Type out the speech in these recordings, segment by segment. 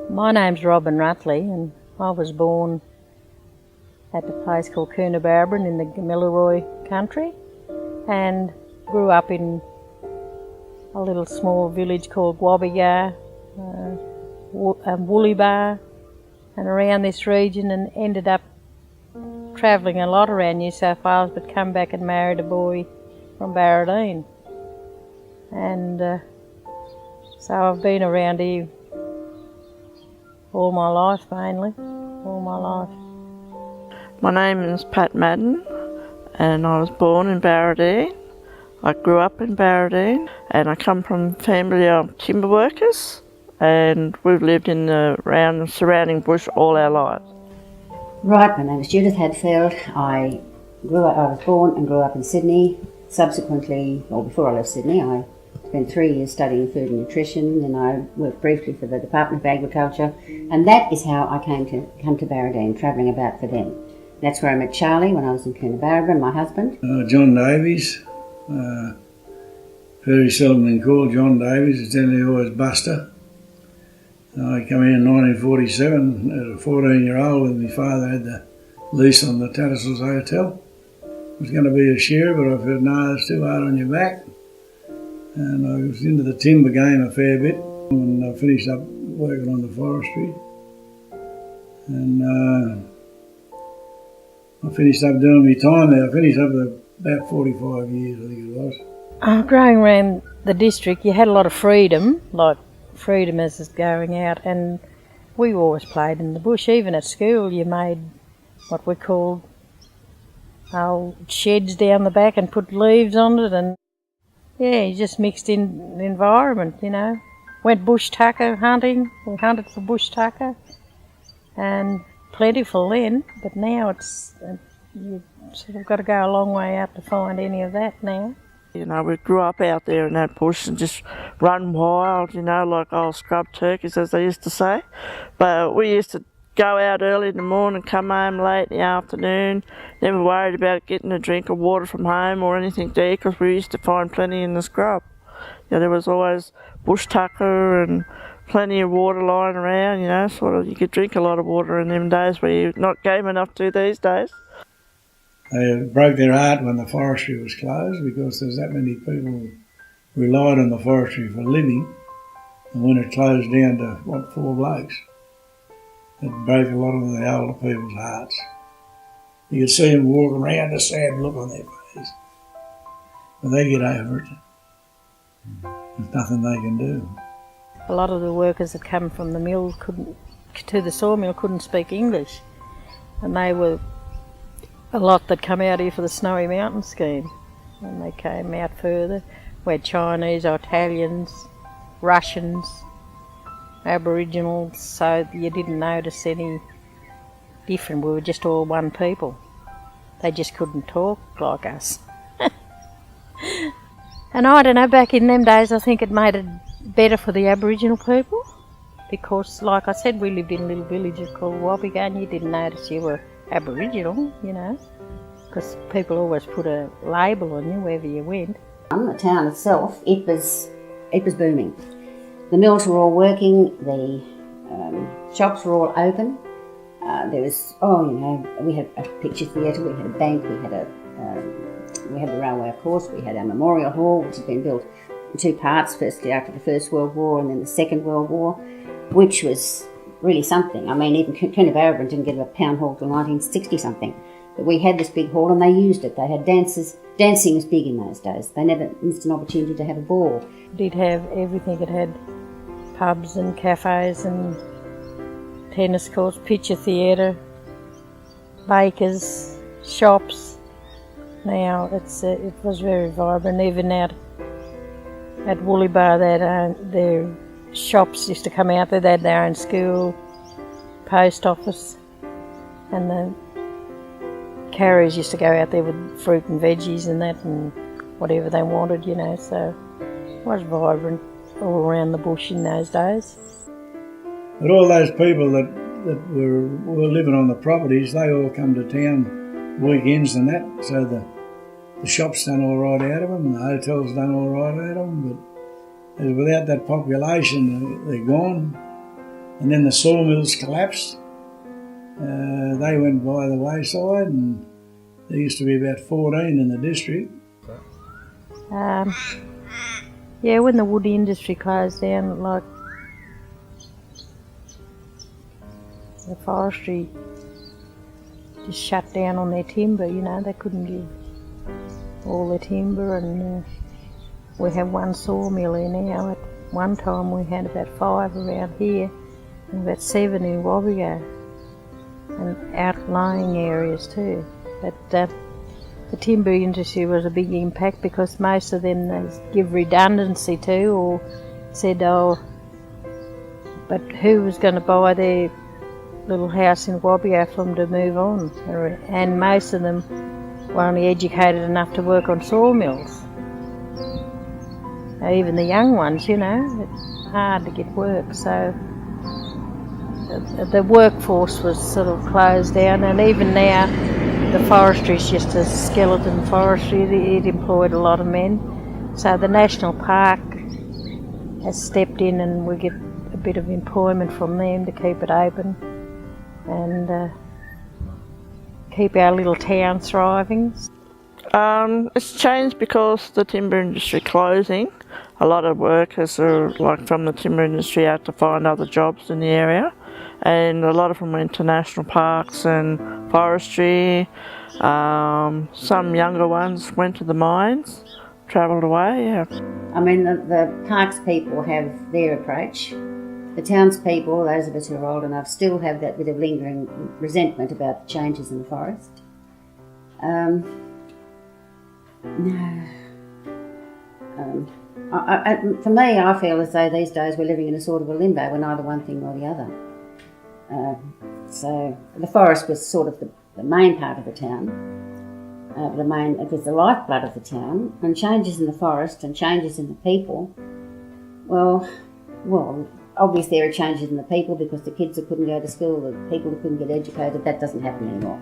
My name's Robin Rutley and I was born at a place called Barradine in the Gamilaroi country and grew up in a little small village called Wobbegar, Woollybar and around this region, and ended up travelling a lot around New South Wales, but come back and married a boy from Barradine. And so I've been around here all my life, mainly, all my life. My name is Pat Madden and I was born in Barradine. I grew up in Barradine and I come from a family of timber workers, and we've lived in the surrounding bush all our lives. Right, my name is Judith Hadfield. I was born and grew up in Sydney. Subsequently, or before I left Sydney, I spent 3 years studying food and nutrition, and I worked briefly for the Department of Agriculture, and that is how I come to Barradine, travelling about for them. That's where I met Charlie when I was in Barradine, my husband. John Davies, very seldom been called John Davies, it's generally always Buster. I came in 1947 as a 14-year-old when my father had the lease on the Tattersalls Hotel. I was going to be a shearer, but I said, no, it's too hard on your back. And I was into the timber game a fair bit, and I finished up working on the forestry. And I finished up doing my time there. I finished up about 45 years, I think it was. Growing around the district, you had a lot of freedom, like freedom as is going out, and we always played in the bush. Even at school, you made what we called sheds down the back and put leaves on it, and yeah, you just mixed in the environment, you know. Went bush tucker hunting, we hunted for bush tucker, and plentiful then, but now you sort of got to go a long way out to find any of that now. You know, we grew up out there in that bush and just run wild, you know, like old scrub turkeys, as they used to say. But we used to go out early in the morning, come home late in the afternoon, never worried about getting a drink of water from home or anything to eat, because we used to find plenty in the scrub. You know, there was always bush tucker and plenty of water lying around, you know, sort of you could drink a lot of water in them days where you're not game enough to these days. They broke their heart when the forestry was closed, because there's that many people who relied on the forestry for living, and when it closed down to, 4 blokes, it broke a lot of the older people's hearts. You could see them walk around, a sad look on their face. But they get over it. There's nothing they can do. A lot of the workers that come from the mill to the sawmill couldn't speak English, and they were a lot that come out here for the Snowy Mountain scheme, and they came out further. We had Chinese, Italians, Russians, Aboriginals, so you didn't notice any different. We were just all one people. They just couldn't talk like us. And I don't know, back in them days I think it made it better for the Aboriginal people, because like I said, we lived in a little village called Wobbegar, and you didn't notice you were Aboriginal, you know, because people always put a label on you wherever you went. The town itself, it was booming. The mills were all working, the shops were all open. There was, we had a picture theatre, we had a bank, we had the railway, of course, we had our memorial hall, which had been built in 2 parts, firstly after the First World War and then the Second World War, which was really something. I mean, even Barradine didn't get a town hall till 1960-something. But we had this big hall and they used it. They had dances. Dancing was big in those days. They never missed an opportunity to have a ball. It did have everything. It had pubs and cafes and tennis courts, picture theatre, bakers, shops. Now it was very vibrant. Even out at Woollybar, their shops used to come out there. They had their own school, post office, and the carriers used to go out there with fruit and veggies and that and whatever they wanted, you know, so it was vibrant all around the bush in those days. But all those people that were living on the properties, they all come to town weekends and that, so the shops done all right out of them and the hotels done all right out of them, but without that population, they're gone. And then the sawmills collapsed. They went by the wayside, and there used to be about 14 in the district. Yeah, when the wood industry closed down, like the forestry just shut down on their timber, you know, they couldn't give all their timber, and we have one sawmill here now. At one time we had about 5 around here and about 7 in Wobbego and outlying areas too. But the timber industry was a big impact because most of them they give redundancy to, or said, oh, but who was going to buy their little house in Wobbego for them to move on? And most of them were only educated enough to work on sawmills. Even the young ones, you know, it's hard to get work. So the workforce was sort of closed down, and even now the forestry is just a skeleton forestry. It employed a lot of men. So the National Park has stepped in, and we get a bit of employment from them to keep it open and keep our little town thriving. It's changed because the timber industry closing. A lot of workers are like from the timber industry had to find other jobs in the area, and a lot of them went to national parks and forestry. Some younger ones went to the mines, travelled away. Yeah. I mean, the parks people have their approach. The townspeople, those of us who are old enough, still have that bit of lingering resentment about the changes in the forest. For me, I feel as though these days we're living in a sort of a limbo. We're neither one thing nor the other. So the forest was sort of the main part of the town. It was the lifeblood of the town, and changes in the forest and changes in the people. Well, obviously there are changes in the people because the kids that couldn't go to school, the people that couldn't get educated, that doesn't happen anymore.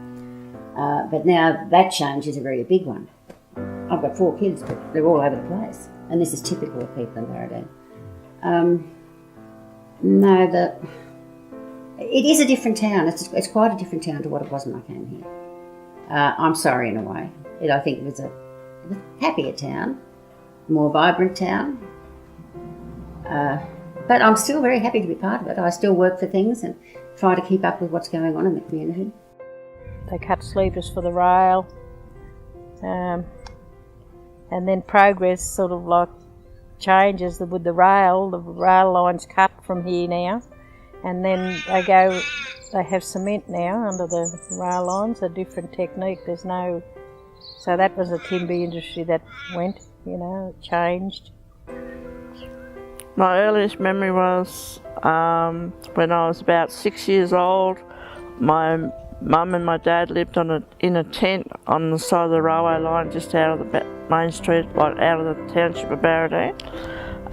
But now that change is a very big one. I've got 4 kids, but they're all over the place, and this is typical of people in Barradine. It is a different town. It's quite a different town to what it was when I came here. I'm sorry in a way. I think it was a happier town, more vibrant town. But I'm still very happy to be part of it. I still work for things and try to keep up with what's going on in the community. They cut sleepers for the rail, and then progress sort of like changes with the rail. The rail line's cut from here now, and then they have cement now under the rail lines, a different technique. So that was the timber industry that went, you know, it changed. My earliest memory was when I was about 6 years old. My mum and my dad lived in a tent on the side of the railway line, just out of the main street, like out of the township of Barradine.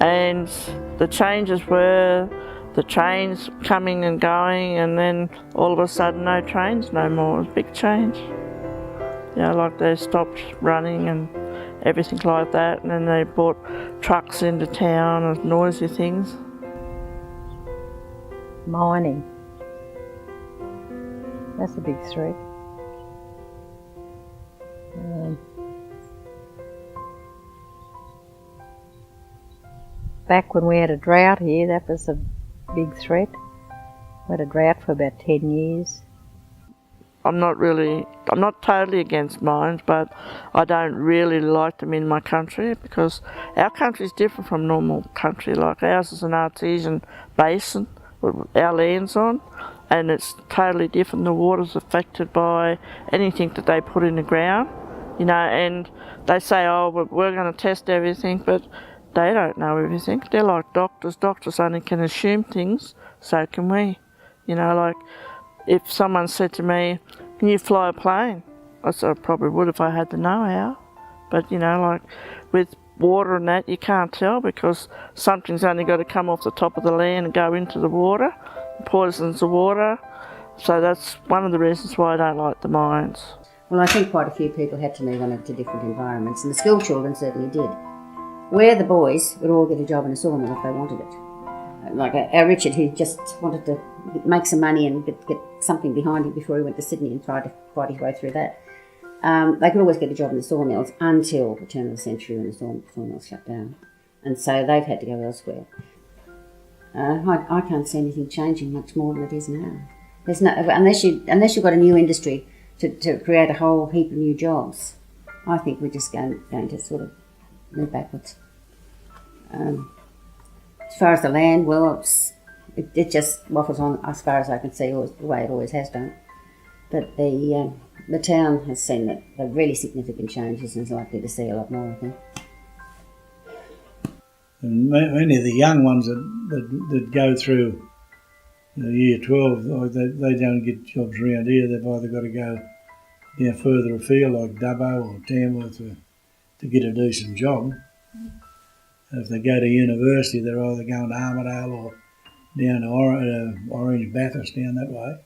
And the changes were the trains coming and going, and then all of a sudden no trains no more. It was a big change. You know, like they stopped running and everything like that, and then they brought trucks into town and noisy things. Mining. That's a big threat. Back when we had a drought here, that was a big threat. We had a drought for about 10 years. I'm not totally against mines, but I don't really like them in my country because our country is different from normal country. Like ours is an artesian basin with our land's on, and it's totally different. The water's affected by anything that they put in the ground, you know, and they say, oh, we're going to test everything, but they don't know everything. They're like doctors. Doctors only can assume things, so can we. You know, like if someone said to me, can you fly a plane? I said I probably would if I had the know-how. But, you know, like with water and that, you can't tell because something's only got to come off the top of the land and go into the water. It poisons the water. So that's one of the reasons why I don't like the mines. Well, I think quite a few people had to move on to different environments, and the school children certainly did. Where the boys would all get a job in a sawmill if they wanted it. like our Richard, who just wanted to make some money and get something behind him before he went to Sydney and tried to fight his way through that. They could always get a job in the sawmills until the turn of the century when the sawmills shut down. And so they've had to go elsewhere. I can't see anything changing much more than it is now. There's no, unless you've got a new industry to create a whole heap of new jobs, I think we're just going to sort of move backwards. As far as the land, well, it just waffles on as far as I can see, the way it always has done. But the town has seen the really significant changes and is likely to see a lot more, I think. And many of the young ones that go through year 12, they don't get jobs around here. They've either got to go down further afield like Dubbo or Tamworth to get a decent job. If they go to university, they're either going to Armidale or down to Orange Bathurst, down that way.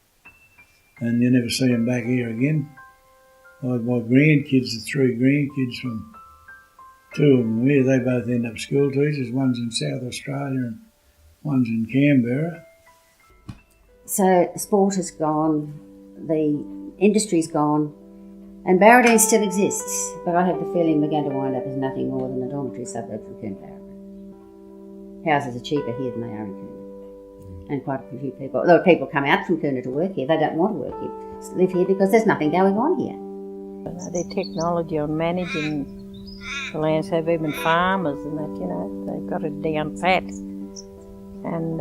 And you never see them back here again. My grandkids, the 3 grandkids from 2 of them here, they both end up school teachers. One's in South Australia and one's in Canberra. So sport is gone, the industry's gone, and Barradine still exists, but I have the feeling we're going to wind up as nothing more than a dormitory suburb from Coonabarabran. Houses are cheaper here than they are in Coona. And quite a few people, although people come out from Coona to work here, they don't want to work here, live here because there's nothing going on here. Their technology on managing the landscape, even farmers and that, they've got it down pat. And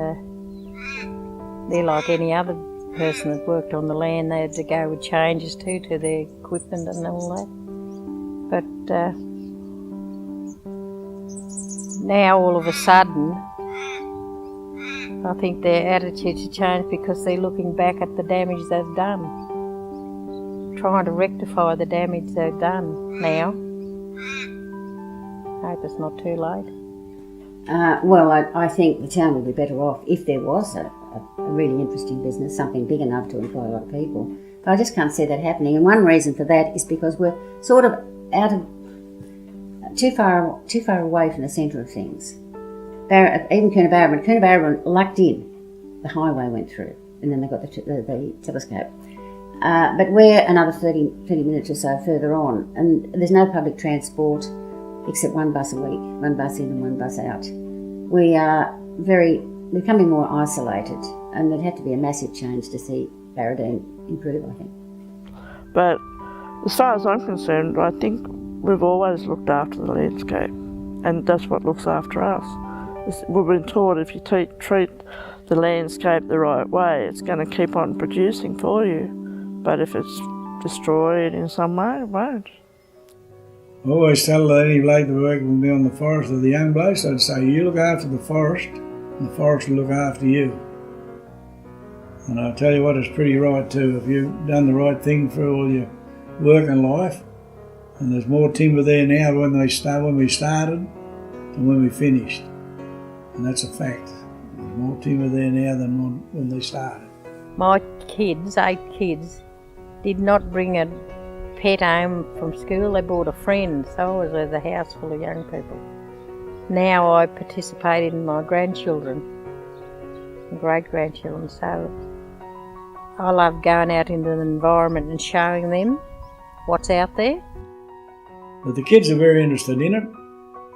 they're like any other person that worked on the land. They had to go with changes to their equipment and all that. But now all of a sudden, I think their attitudes have changed because they're looking back at the damage they've done, trying to rectify the damage they've done now. I hope it's not too late. Well, I think the town would be better off if there was a really interesting business, something big enough to employ a lot of people. But I just can't see that happening. And one reason for that is because we're sort of out of too far away from the centre of things. Even Coonabarabran lucked in. The highway went through, and then they got the telescope. But we're another 30 minutes or so further on, and there's no public transport except one bus a week, one bus in and one bus out. We are becoming more isolated, and there'd have to be a massive change to see Barradine improve, I think. But as far as I'm concerned, I think we've always looked after the landscape, and that's what looks after us. We've been taught if you treat the landscape the right way, it's going to keep on producing for you. But if it's destroyed in some way, it won't. I always tell any bloke that work with me on the forest, or the young blokes, I'd say, you look after the forest, and the forest will look after you. And I'll tell you what, it's pretty right too. If you've done the right thing for all your working life, and there's more timber there now when we started than when we finished. And that's a fact. There's more timber there now than when they started. My kids, 8 kids, did not bring a pet home from school. They brought a friend, so I was at the house full of young people. Now I participate in my grandchildren and great-grandchildren, so I love going out into the environment and showing them what's out there. But the kids are very interested in it.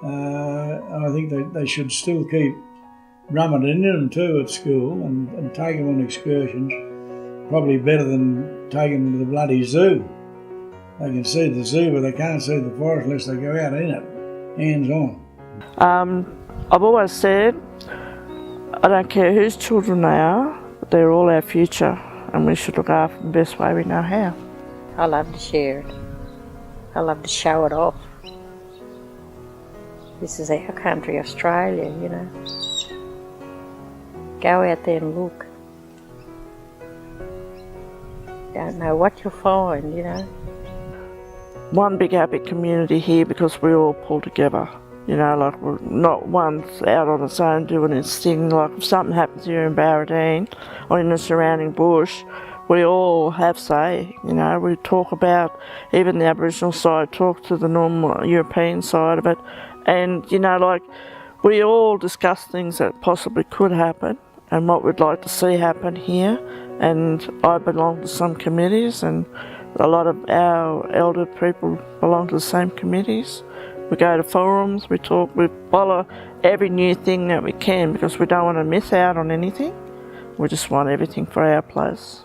I think they should still keep rumming in them too at school and take them on excursions. Probably better than taking them to the bloody zoo. They can see the zoo, but they can't see the forest unless they go out in it, hands on. I've always said, I don't care whose children they are, but they're all our future, and we should look after them the best way we know how. I love to share it. I love to show it off. This is our country, Australia, Go out there and look. Don't know what you'll find, One big happy community here because we all pull together. Like we're not one's out on its own doing its thing. Like if something happens here in Barradine or in the surrounding bush, we all have say. We talk about, even the Aboriginal side, talk to the normal European side of it. And, like We all discuss things that possibly could happen and what we'd like to see happen here. And I belong to some committees, and a lot of our elder people belong to the same committees. We go to forums, we talk, we follow every new thing that we can because we don't want to miss out on anything. We just want everything for our place.